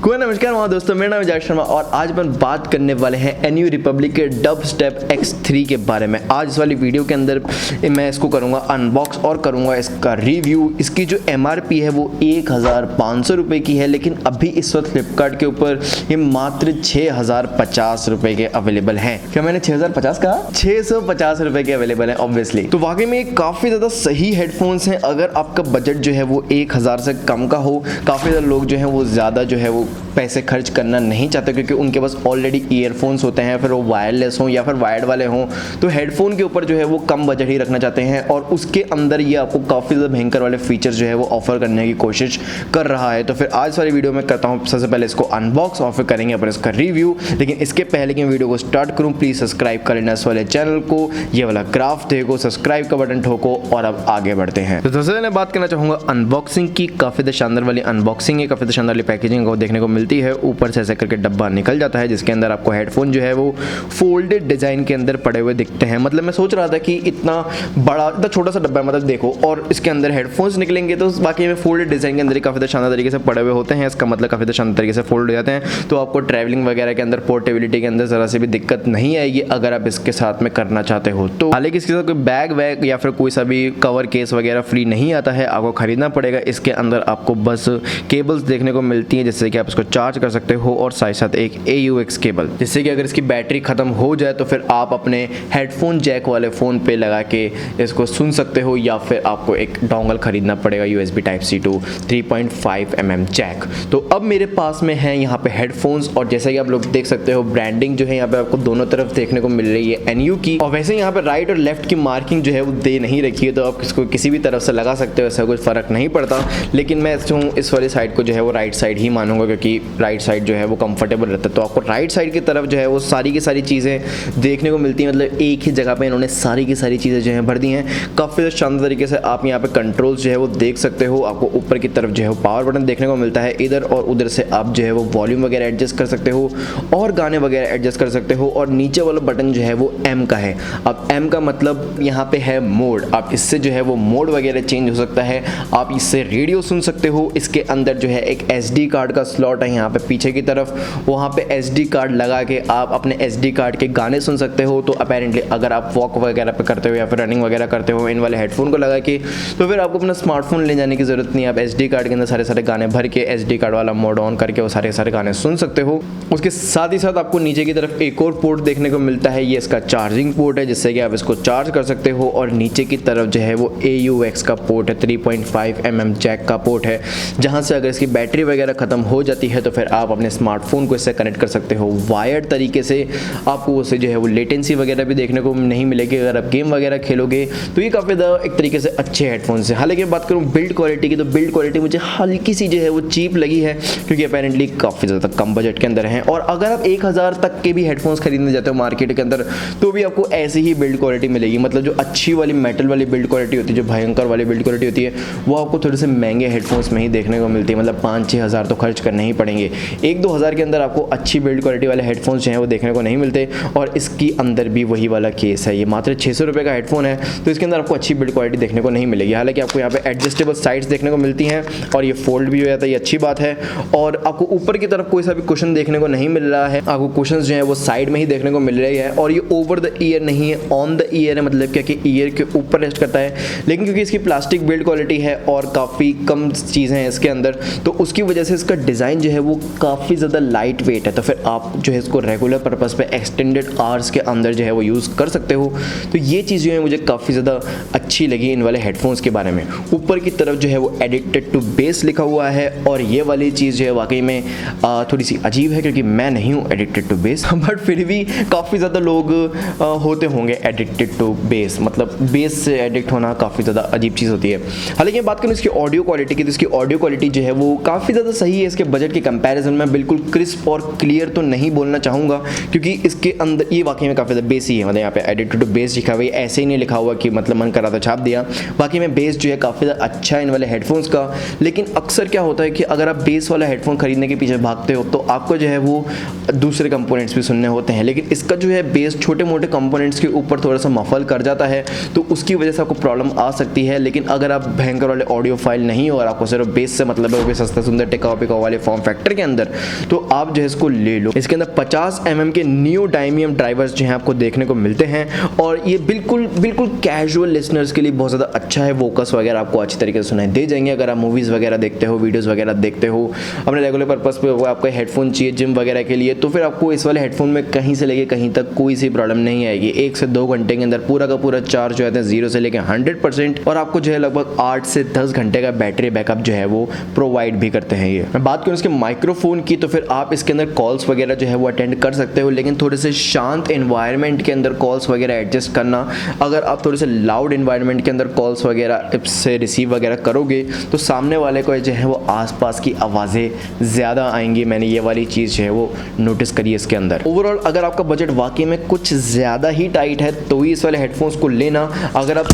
कोई नमस्कार वहाँ दोस्तों, मेरा नाम है जैक शर्मा और आज अपन बात करने वाले हैं एनयू रिपब्लिक के डबस्टेप X3 के बारे में। आज इस वाली वीडियो के अंदर मैं इसको करूँगा अनबॉक्स और करूँगा इसका रिव्यू। इसकी जो MRP है वो 1500 रुपये की है, लेकिन अभी इस वक्त फ्लिपकार्ट के ऊपर ये मात्र 6050 रुपये के अवेलेबल हैं। क्या मैंने 6050 कहा? 650 रुपये के अवेलेबल है ऑब्वियसली। तो वाकई में काफ़ी ज़्यादा सही हेडफोन्स हैं अगर आपका बजट जो है वो 1000 से कम का हो। काफ़ी ज़्यादा लोग जो है वो ज़्यादा जो है वो पैसे खर्च करना नहीं चाहते क्योंकि उनके पास ऑलरेडी ईयरफोन्स होते हैं, फिर वो वायरलेस हों या फिर वायर्ड वाले हों, तो हेडफोन के ऊपर जो है वो कम बजट ही रखना चाहते हैं और उसके अंदर ये आपको काफ़ी ज़्यादा भयंकर वाले फीचर्स जो है वो ऑफर करने की कोशिश कर रहा है। तो फिर आज वाली वीडियो में करता हूँ सबसे पहले इसको अनबॉक्स और फिर करेंगे अपन इसका रिव्यू। लेकिन इसके पहले कि वीडियो को स्टार्ट करूँ प्लीज़ सब्सक्राइब कर लेना इस वाले चैनल को, ये वाला क्राफ्ट देखो, सब्सक्राइब का बटन ठोको और अब आगे बढ़ते हैं। तो सबसे पहले बात करना चाहूँगा अनबॉक्सिंग की। काफ़ी शानदार वाली अनबॉक्सिंग है, काफ़ी शानदार वाली पैकेजिंग को देखने को मिलती है। ऊपर से ऐसे करके डब्बा निकल जाता है जिसके अंदर आपको हेडफोन जो है वो फोल्डेड डिज़ाइन के अंदर पड़े हुए दिखते हैं। मतलब मैं सोच रहा था कि इतना बड़ा इतना छोटा सा डब्बा है, मतलब देखो, और इसके अंदर हेडफोन्स निकलेंगे तो बाकी में फोल्डेड डिज़ाइन के अंदर ही काफ़ी शानदार तरीके से पड़े हुए होते हैं। इसका मतलब काफ़ी शानदार तरीके से फोल्ड हो जाते हैं, तो आपको ट्रैवलिंग वगैरह के अंदर पोर्टेबिलिटी के अंदर ज़रा से भी दिक्कत नहीं आएगी अगर आप इसके साथ में करना चाहते हो तो। हालांकि इसके साथ कोई बैग वैग या फिर कोई सा भी कवर केस वगैरह फ्री नहीं आता है, आपको खरीदना पड़ेगा। इसके अंदर आपको बस केबल्स देखने को मिलती है जिससे कि आप इसको चार्ज कर सकते हो और साथ साथ एक AUX केबल, जिससे कि अगर इसकी बैटरी खत्म हो जाए तो फिर आप अपने हेडफोन जैक वाले फ़ोन पे लगा के इसको सुन सकते हो, या फिर आपको एक डोंगल खरीदना पड़ेगा USB Type-C to 3.5 mm Jack. तो अब मेरे पास में है यहाँ पे हेडफोन्स और जैसा कि आप लोग देख सकते हो ब्रांडिंग जो है यहाँ पे आपको दोनों तरफ देखने को मिल रही है NU की, और वैसे यहाँ पे राइट और लेफ्ट की मार्किंग जो है वो दे नहीं रखी है, तो आप इसको किसी भी तरफ से लगा सकते हो, ऐसा कुछ फ़र्क नहीं पड़ता। लेकिन मैं इस वाली साइड को जो है वो राइट साइड ही मानूंगा क्योंकि राइट साइड जो है वो कंफर्टेबल रहता है। तो आपको राइट साइड की तरफ जो है वो सारी की सारी चीज़ें देखने को मिलती हैं, मतलब एक ही जगह पे इन्होंने सारी की सारी चीज़ें जो है भर दी हैं। काफ़ी शानदार तरीके से आप यहाँ पे कंट्रोल्स जो है वो देख सकते हो। आपको ऊपर की तरफ जो है पावर बटन देखने को मिलता है, इधर और उधर से आप जो है वो वॉल्यूम वगैरह एडजस्ट कर सकते हो और गाने वगैरह एडजस्ट कर सकते हो। और नीचे वाला बटन जो है वो M का है। अब M का मतलब यहाँ पे है मोड, आप इससे जो है वो मोड वगैरह चेंज हो सकता है, आप इससे रेडियो सुन सकते हो। इसके अंदर जो है एक SD कार्ड का स्लॉट है यहाँ पे पीछे की तरफ, वहाँ पे SD कार्ड लगा के आप अपने SD कार्ड के गाने सुन सकते हो। तो अपेरेंटली अगर आप वॉक वगैरह पे करते हो या फिर रनिंग वगैरह करते हो इन वाले हेडफोन को लगा के, तो फिर आपको अपना स्मार्टफोन ले जाने की ज़रूरत नहीं है। आप SD कार्ड के अंदर सारे सारे गाने भर के SD कार्ड वाला मोड ऑन करके वो सारे सारे गाने सुन सकते हो। उसके साथ ही साथ आपको नीचे की तरफ एक और पोर्ट देखने को मिलता है, ये इसका चार्जिंग पोर्ट है जिससे कि आप इसको चार्ज कर सकते हो। और नीचे की तरफ जो है वो AUX का पोर्ट है, 3.5 mm जैक का पोर्ट है, जहाँ से अगर इसकी बैटरी वगैरह ख़त्म हो जाती है तो फिर आप अपने स्मार्टफोन को इससे कनेक्ट कर सकते हो वायर्ड तरीके से। आपको उससे जो है वो लेटेंसी वगैरह भी देखने को नहीं मिलेगी अगर आप गेम वगैरह खेलोगे। तो ये काफ़ी ज़्यादा एक तरीके से अच्छे हेडफोन्स हैं। हालांकि बात करूँ बिल्ड क्वालिटी की, तो बिल्ड क्वालिटी मुझे हल्की सी जो है वो चीप लगी है क्योंकि अपेरेंटली काफ़ी ज़्यादा कम बजट के अंदर हैं। और अगर आप 1000 तक के भी हेडफोन्स खरीदने जाते हो मार्केट के अंदर तो भी आपको ऐसी ही बिल्ड क्वालिटी मिलेगी। मतलब जो अच्छी वाली मेटल वाली बिल्ड क्वालिटी होती है, जो भयंकर वाली बिल्ड क्वालिटी होती है, वो आपको थोड़े से महंगे हेडफोन्स में ही देखने को मिलती है। मतलब 5-6 हज़ार तो खर्च करने ही पड़ेंगे। 1-2 हज़ार के अंदर आपको अच्छी बिल्ड क्वालिटी वाले हेडफोन्स जो हैं वो देखने को नहीं मिलते। और इसकी अंदर भी वही वाला केस है, ये मात्र 600 रुपये का हेडफोन है तो इसके अंदर आपको अच्छी बिल्ड क्वालिटी देखने को नहीं मिलेगी। हालांकि आपको यहाँ पे एडजस्टेबल साइड्स देखने को मिलती हैं और ये फोल्ड भी हो जाता है, ये अच्छी बात है। और आपको ऊपर की तरफ कोई सा भी कुशन देखने को नहीं मिल रहा है, आपको कुशन जो है वो साइड में ही देखने को मिल रही है। और ये ओवर द ईयर नहीं है, ऑन द ईयर है, मतलब क्या कि ईयर के ऊपर रेस्ट करता है। लेकिन क्योंकि इसकी प्लास्टिक बिल्ड क्वालिटी है और काफ़ी कम चीज़ें हैं इसके अंदर, तो उसकी वजह से इसका डिज़ाइन जो है वो काफ़ी ज़्यादा लाइट वेट है। तो फिर आप जो है इसको रेगुलर पर्पज़ पे एक्सटेंडेड आवर्स के अंदर जो है वो यूज़ कर सकते हो। तो ये चीज़ जो है मुझे काफ़ी ज़्यादा अच्छी लगी इन वाले हेडफोन्स के बारे में। ऊपर की तरफ जो है वो एडिक्टेड टू बेस लिखा हुआ है और ये वाली चीज़ जो है वाकई में थोड़ी सी अजीब है क्योंकि मैं नहीं हूँ एडिक्टेड टू बेस, बट फिर भी काफ़ी ज़्यादा लोग होते होंगे एडिक्टेड टू बेस। मतलब बेस से एडिक्ट होना काफ़ी ज़्यादा अजीब चीज़ होती है। हालांकि बात करूँ इसकी ऑडियो क्वालिटी की, तो इसकी ऑडियो क्वालिटी जो है वो काफ़ी ज़्यादा सही है इसके बजट के कंपैरिजन में। बिल्कुल क्रिस्प और क्लियर तो नहीं बोलना चाहूँगा क्योंकि इसके अंदर ये वाकई में काफ़ी ज़्यादा बेस ही है। मतलब यहाँ पे एडिक्टेड टू बेस लिखा हुआ है, ऐसे ही नहीं लिखा हुआ कि मतलब मन करा तो छाप दिया। बाकी में बेस जो है काफ़ी ज़्यादा अच्छा है इन वाले हेडफोन्स का। लेकिन अक्सर क्या होता है कि अगर आप बेस वाला हेडफोन खरीदने के पीछे भागते हो तो आपको जो है वो दूसरे कंपोनेंट्स भी सुनने होते हैं, लेकिन इसका जो है बेस छोटे मोटे कंपोनेंट्स के ऊपर थोड़ा सा मफल कर जाता है तो उसकी वजह से आपको प्रॉब्लम आ सकती है। लेकिन अगर आप भयंकर वाले ऑडियो फाइल नहीं हो और आपको सिर्फ बेस से मतलब है, वो भी सस्ता सुंदर टिकाऊ पिकाऊ वाले फॉर्म फैक्टर के अंदर, तो आप जो है इसको ले लो। इसके अंदर 50 mm के नियोडायमियम ड्राइवर्स जो हैं आपको देखने को मिलते हैं और ये बिल्कुल कैजुअल लिसनर्स के लिए बहुत ज़्यादा अच्छा है। वोकस वगैरह आपको अच्छी तरीके से सुनाई दे जाएंगे। अगर आप मूवीज़ वगैरह देखते हो, वीडियोज़ वगैरह देखते हो, अपने रेगुलर पर्पज़ पे वो आपको हेडफोन चाहिए जिम वगैरह के लिए, तो फिर आपको इस वाले हेडफोन में कहीं से लेके कहीं तक कोई सी प्रॉब्लम नहीं आएगी। 1 से 2 घंटे के अंदर पूरा का पूरा चार्ज हो जाता है 0 से लेके 100%, और आपको जो है लगभग 8 से 10 घंटे का बैटरी बैकअप जो है वो प्रोवाइड भी करते हैं। ये मैं बात करूँ इसके माइक्रोफोन की, तो फिर आप इसके अंदर कॉल्स वगैरह जो है वो अटेंड कर सकते हो, लेकिन थोड़े से शांत एनवायरनमेंट के अंदर कॉल्स वगैरह एडजस्ट करना। अगर आप थोड़े से लाउड एनवायरनमेंट के अंदर कॉल्स वगैरह से रिसीव वगैरह करोगे तो सामने वाले को जो है वो आसपास की आवाज़ें ज़्यादा आएंगी। मैंने ये वाली चीज़ जो है वो नोटिस करी है इसके अंदर। ओवरऑल अगर आपका बजट वाकई में कुछ ज़्यादा ही टाइट है तो ही इस वाले हेडफोन्स को लेना। अगर आप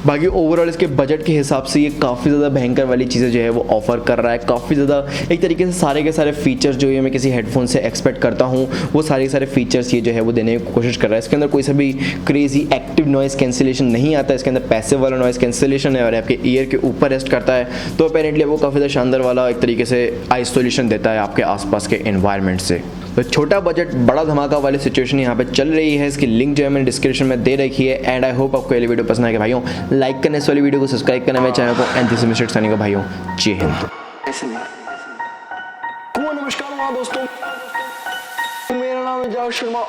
बाकी ओवरऑल इसके बजट के हिसाब से ये काफ़ी ज़्यादा भयंकर वाली चीज़ें जो है वो ऑफर कर रहा है। काफ़ी ज़्यादा एक तरीके से सारे के सारे फीचर्स जो ये मैं किसी हेडफोन से एक्सपेक्ट करता हूँ वो सारे के सारे फीचर्स ये जो है वो देने की कोशिश कर रहा है। इसके अंदर कोई सा भी क्रेजी एक्टिव नॉइज़ कैंसिलेशन नहीं आता है। इसके अंदर पैसिव वाला नॉइज़ कैंसिलेशन है और आपके ईयर के ऊपर रेस्ट करता है, तो अपेरेंटली वो काफ़ी ज़्यादा शानदार वाला एक तरीके से आइसोलेशन देता है आपके आसपास के एनवायरनमेंट से। तो छोटा बजट बड़ा धमाका वाली सिचुएशन यहाँ पे चल रही है। इसकी लिंक जो है मैंने डिस्क्रिप्शन में दे रखी है। एंड आई होप आपको ये वीडियो पसंद आएगा भाइयों। लाइक करने इस वाली वीडियो को, सब्सक्राइब करना मेरे चैनल को, and this is mister Sunny का भाइयों। जय हिंद। नमस्कार दोस्तों, मेरा नाम है शर्मा।